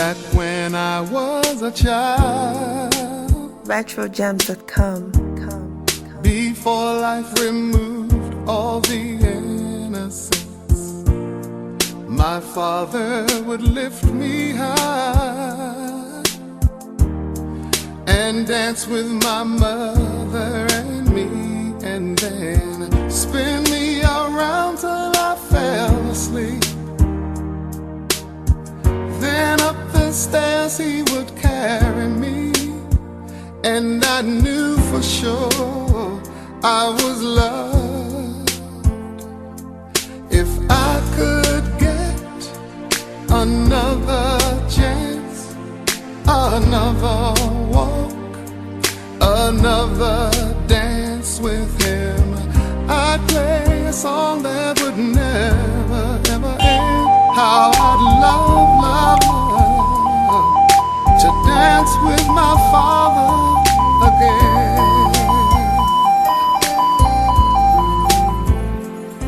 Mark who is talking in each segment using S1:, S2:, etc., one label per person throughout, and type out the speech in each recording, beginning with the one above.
S1: that when I was a child,
S2: RetroGems.com.
S1: before life removed all the innocence, my father would lift me high and dance with my mother and me, and then spin me around till I fell asleep. Then up the stairs he would carry me, and I knew for sure I was loved. If I could get another chance, another walk, another dance with him, I'd play a song that would never, ever end. How I'd love, love, love to dance with my father again.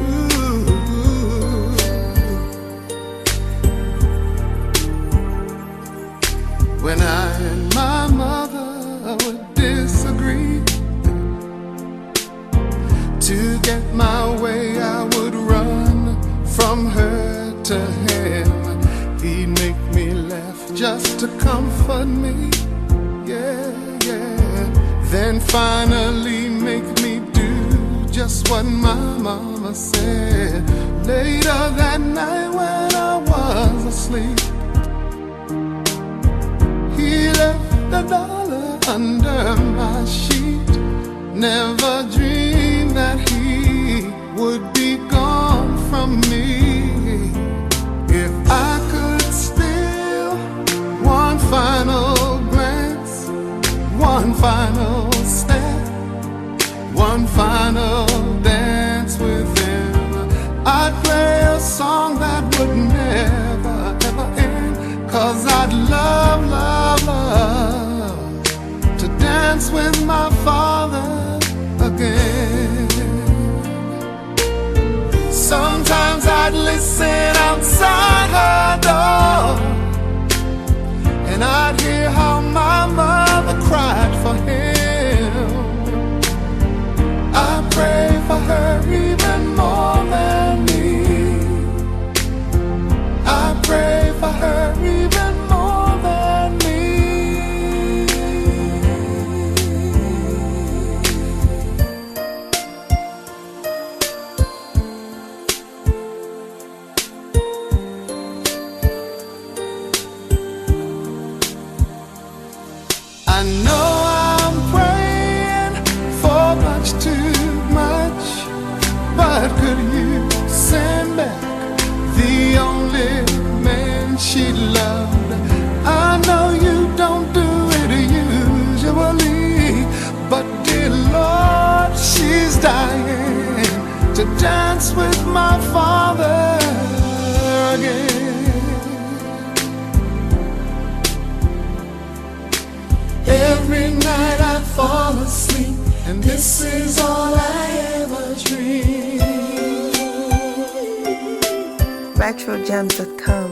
S1: Ooh. When I and my mother would disagree, to get my way I would run from her to him. He'd make me laugh just to comfort me, yeah, yeah. Then finally make me do just what my mama said. Later that night when I was asleep, he left $1 under my sheet. Never dreamed that he would be gone from me. If I could steal one final glance, one final step, one final dance with him, I'd play a song that would never, ever end. 'Cause I'd love, love, love to dance with my father again. Sometimes I'd listen outside her door, and I'd hear how my mother cried for him. I pray for her even more than me. I pray for her even more than me. I know I'm praying for much too much, but could you send back the only man she loved? I know you don't do it usually, but dear Lord, she's dying to dance with my father again. Every night I fall asleep, and this is all I ever dream.
S2: RetroGems.com.